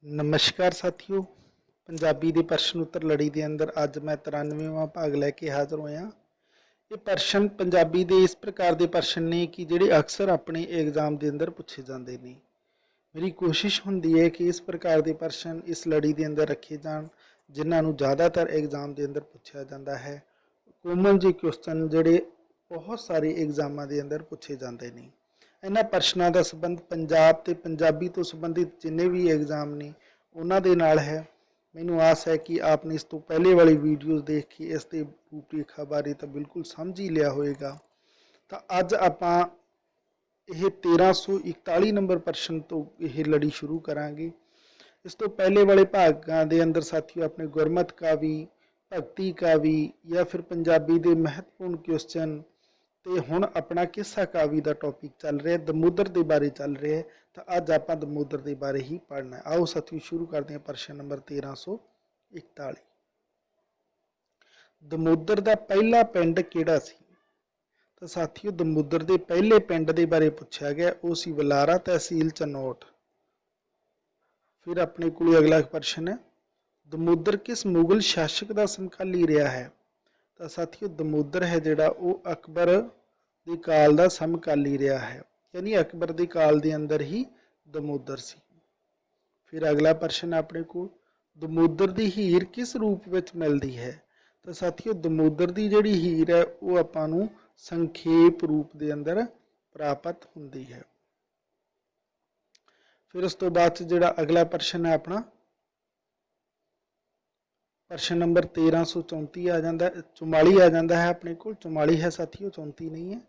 नमस्कार साथियों। पंजाबी के प्रश्न उत्तर लड़ी के अंदर अज मैं 93वां भाग लैके हाज़र होया। ये प्रश्न पंजाबी के इस प्रकार के प्रश्न ने कि जिहड़े अक्सर अपने एग्जाम के अंदर पूछे जाते हैं। मेरी कोशिश होंदी है कि इस प्रकार के प्रश्न इस लड़ी के अंदर रखे जान जिन्होंने ज़्यादातर एग्जाम के अंदर पूछा जाता है। कॉमन जी क्वेश्चन जिहड़े बहुत सारे एग्जामों के अंदर पूछे जाते हैं। इन्होंने प्रश्नों का संबंध पंजाब ते पंजाबी तो संबंधित जिन्ने भी एग्जाम ने उन्होंने दे नाल है। मैनू आस है कि आपने इस तो पहले वाली वीडियोज़ देख के इसके रूपरेखा बारे तो बिल्कुल समझ ही लिया होएगा। तो अज आपां यह 1341 नंबर प्रश्न तो यह लड़ी शुरू करांगे। इस तो पहले वाले भागों के अंदर साथियों अपने गुरमत कावी, भगती कावी या फिर पंजाबी के महत्वपूर्ण क्वेश्चन तो हुण अपना किस्सा कावी का टॉपिक चल रहा है, दमोदर के बारे चल रहा है। तो अज आप दमोदर के बारे ही पढ़ना है। आओ साथियों शुरू करते हैं। प्रश्न नंबर 1341। दमोदर का पहला पिंड किहड़ा सी? तो साथियों दमोदर के पहले पिंड के बारे पूछा गया, वो सी वलारा, तहसील चनौट। फिर अपने को अगला प्रश्न है, दमोदर किस मुगल शासक का समकाली रहा है? तो साथियों दमोदर है जिहड़ा वो अकबर के काल का समकाली रहा है, यानी अकबर के काल के अंदर ही दमोदर सी। फिर अगला प्रश्न अपने को, दमोदर की हीर किस रूप में मिलती है? तो साथियों दमोदर की जिहड़ी हीर है वो आपां नूं संखेप रूप के अंदर प्राप्त होती है। फिर उस तो बाद जिहड़ा अगला प्रश्न है अपना प्रश्न नंबर 1334 आ जाता है, 44 आ जाता है अपने को। 44 है साथियों, 34 नहीं है।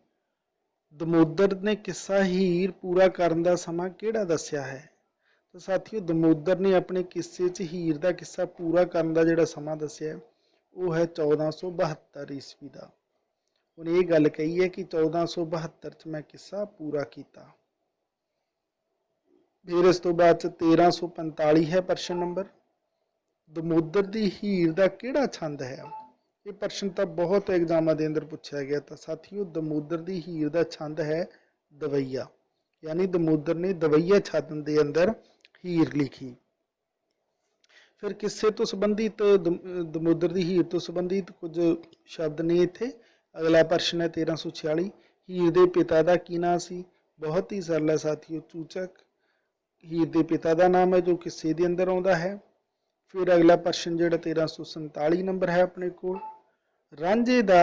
दमोदर ने किस्सा हीर पूरा करने का समा किहड़ा दस्या है? तो साथियों दमोदर ने अपने किस्से च हीर का किस्सा पूरा करने का जिहड़ा समा दस्या है वो है 1472 ईस्वी का। उन्हें ये गल कही है कि 1472 च मैं किस्सा पूरा किया। फिर इस तो बाद 1345 है प्रश्न नंबर, दमोदर की हीर का किहड़ा छंद है? ये प्रश्न तो बहुत एग्जामों के अंदर पूछा गया। तो साथियों दमोदर की हीर का छंद है दवैया, यानी दमोदर ने दवैया छंद के अंदर हीर लिखी। फिर किस्से तो संबंधित दमोदर की हीर तो संबंधित कुछ शब्द ने इत्थे। अगला प्रश्न है 1346, हीर के पिता का की नाम सी? बहुत ही सरल है साथियों, चूचक हीर के पिता का नाम है जो किस्से के अंदर आता है। फिर अगला प्रश्न जो 1347 नंबर है अपने को, रांझे का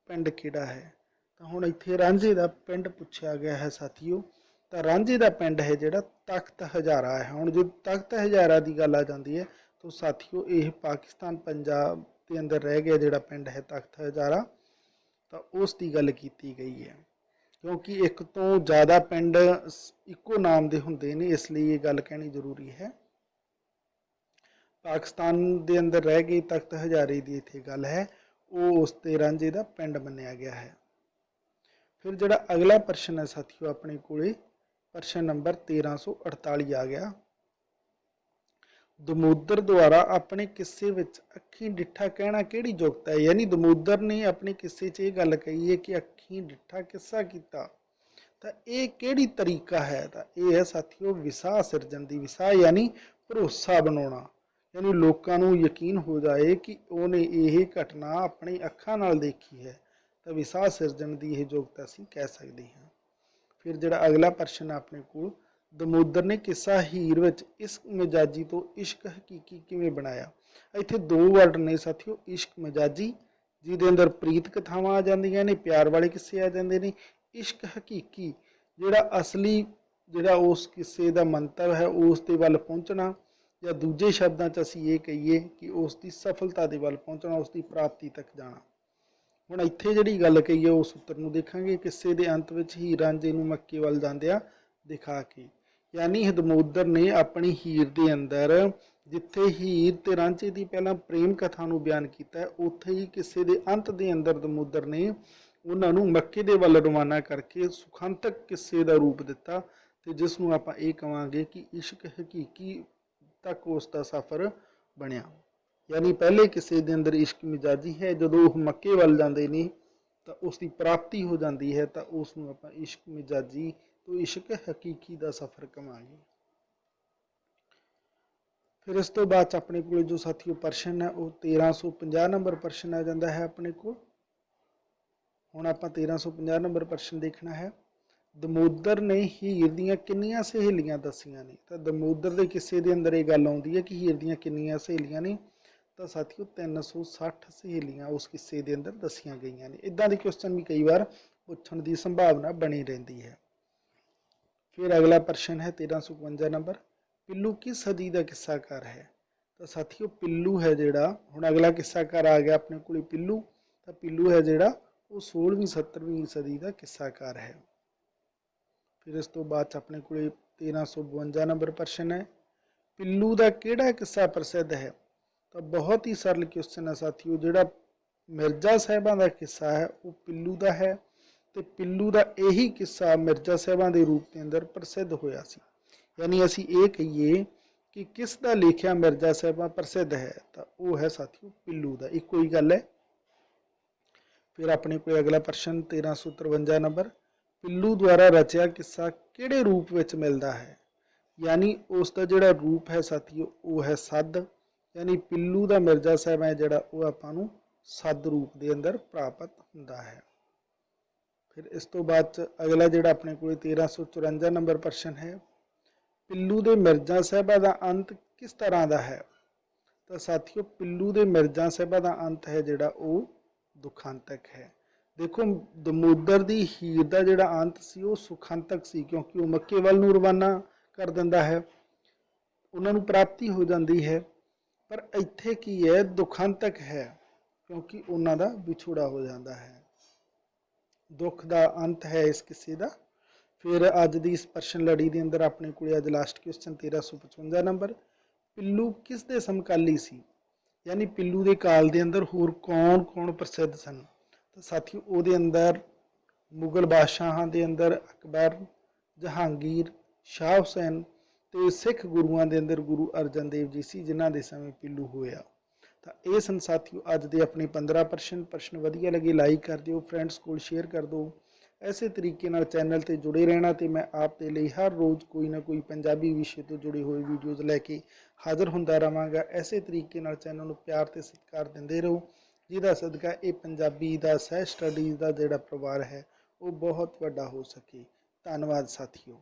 पिंड किहड़ा है? तो हुण इत्थे रांझे का पिंड पूछा गया है साथियों। तो रांझे का पिंड है जिहड़ा तख्त हज़ारा है। हुण जो तख्त हज़ारा की गल आ जाती है तो साथियों यह पाकिस्तान पंजाब के अंदर रह गया जिहड़ा पिंड है तख्त हज़ारा, तो उसकी गल की गई है। क्योंकि एक तो ज़्यादा पिंड इक्को नाम के होंगे ने, इसलिए ये गल कहनी जरूरी है। पाकिस्तान के अंदर रह गई तख्त हज़ारे की इत्थे गल है, वो उसते रांझे का पिंड मन्निया गया है। फिर जो अगला प्रश्न है साथियों अपने को प्रश्न नंबर 1348 आ गया, दमोदर द्वारा अपने किस्से विच अखी डिठा कहना किहड़ी जुगत है? यानी दमोदर ने अपने किस्से च ये गल कही है कि अखी डिठा किस्सा किया, तो ये किहड़ी तरीका है? तो यह है साथियों विसाह सिरजन की। विसाह यानी भरोसा बनाना, यानी लोगों को यकीन हो जाए कि उन्हें यह घटना अपनी अखां नाल देखी है, तो विसाह सिरजन की यह योग्यता असीं कह सकते हैं। फिर जो अगला प्रश्न अपने को, दमोदर ने किस्सा हीर विच इश्क मिजाजी तो इश्क हकीकी किवें बनाया? इत्थे दो वर्ड ने साथियों, इश्क मिजाजी जिहदे अंदर प्रीत कथावां आ जांदियां ने, प्यार वाले किस्से आ जांदे ने। इश्क हकीकी जिहड़ा असली जिहड़ा उस किस्से का मंतव है उस दे वल पहुँचना, या दूजे शब्दों च असीं ये कहीए कि उसकी सफलता दे वल पहुँचना, उसकी प्राप्ति तक जाना। हुण इत्थे जिहड़ी गल कही है उस सूत्र नूं देखांगे, किस्से दे अंत विच हीर रांझे नूं मक्के वल जांदिआं दिखा के, यानी दमोदर ने अपनी हीर दे अंदर जिथे हीर ते रांझे की पहला प्रेम कथा नूं बयान किया, उत्थे ही किस्से दे अंत दे अंदर दमोदर ने उन्हां नूं मक्के दे वल रवाना करके सुखांतक किस्से का रूप दिता, ते जिस नूं आपां इह कहांगे कि इश्क हकीकी तक उसका सफ़र बनिया। यानी पहले किस्से के अंदर इश्क मिजाजी है, जो वह मक्के वल जाते हैं तो उसकी प्राप्ति हो जाती है, तो उसनूं आपां इश्क मिजाजी तो इश्क हकीकी का सफ़र कहांगे। फिर इस तो बाद अपने को जो साथियों प्रश्न है वो 1350 नंबर प्रश्न आ जाता है अपने को। हुण आपां 1350 नंबर प्रश्न देखना है। दमोदर ने हीर दियां किन्नियां सहेलियां दसियां ने। तो दमोदर के किस्से के अंदर ये गल आउंदी है कि हीर दियां किन्नियां सहेलियां ने। तो साथियों 360 सहेलियां उस किस्से के अंदर दसियां गई ने। इदां के क्वेश्चन भी कई बार पूछण की संभावना बनी रहिंदी है। फिर अगला प्रश्न है 1352 नंबर, पिल्लू किस सदी का किस्साकार है। तो साथियों पिल्लू है जिहड़ा, हुण अगला किस्साकार आ गया अपने को पिल्लू। तो पिल्लू है जिहड़ा वो 16वीं 17वीं सदी का किस्साकार है। फिर इस तो बाद अपने को 1352 नंबर प्रश्न है, पिल्लू का किहड़ा किस्सा प्रसिद्ध है। तो बहुत ही सरल क्वेश्चन है साथियों, जिहड़ा मिर्जा साहिबां का किस्सा है वो पिल्लू का है। तो पिल्लू का यही किस्सा मिर्जा साहिबां के रूप के अंदर प्रसिद्ध होया सी। यानी असी ये कहिए कि किस दा लिखिया मिर्जा साहिबां प्रसिद्ध है, तो वो है साथियों पिल्लू का। इको ही गल है। फिर अपने को अगला प्रश्न 1353 नंबर, पिल्लू द्वारा रचिया किस्सा किहड़े रूप में मिलता है। यानी उसका जिहड़ा रूप है साथियों वो है सद। यानी पिल्लू का मिर्जा साहब है जिहड़ा वो आपां नूं सद रूप के अंदर प्राप्त हुंदा है। फिर इस तो बाद अगला जिहड़ा अपने को 1354 नंबर प्रश्न है, पिल्लू के मिर्जा साहिबा का अंत किस तरह का है। तो साथियों पिल्लू के मिर्जा साहिबा का अंत है जिहड़ा वो दुखांतक है। देखो दमोदर की हीर का जिहड़ा अंत सी वो सुखांतक सी, क्योंकि वो मक्के वल नूं रवाना कर दिंदा है, उन्होंने प्राप्ति हो जाती है। पर इत्थे की है दुखांतक है, क्योंकि उन्हों का विछोड़ा हो जाता है, दुख का अंत है इस किस्से का। फिर अज की इस प्रश्न लड़ी के अंदर अपने को अज लास्ट क्वेश्चन 1355 नंबर, पिल्लू किस दे समकाली सी। यानी पिल्लू के काल के अंदर होर कौन कौन प्रसिद्ध सन। तो साथियों वो अंदर मुगल बादशाह के अंदर अकबर, जहांगीर, शाह हुसैन तो सिख गुरुआं के अंदर गुरु अर्जन देव जी सी, जिन्हां दे समय पिल्लू होया। तो ये सन साथियों अज के अपने 15 प्रश्न वधिया लगे लाइक कर दिओ, फ्रेंड्स को शेयर कर दो। ऐसे तरीके नाल चैनल ते जुड़े रहना। तो मैं आप दे लई हर रोज़ कोई ना कोई पंजाबी विषय तो जुड़े हुए वीडियोज़ लैके हाज़र हुंदा रहांगा। ऐसे तरीके नाल चैनल नूं प्यार ते सत्कार दिंदे रहो, जिहदा सदका ये पंजाबी दा सह स्टडीज़ दा जिहड़ा परिवार है वो बहुत वड्डा हो सके। धन्नवाद साथियों।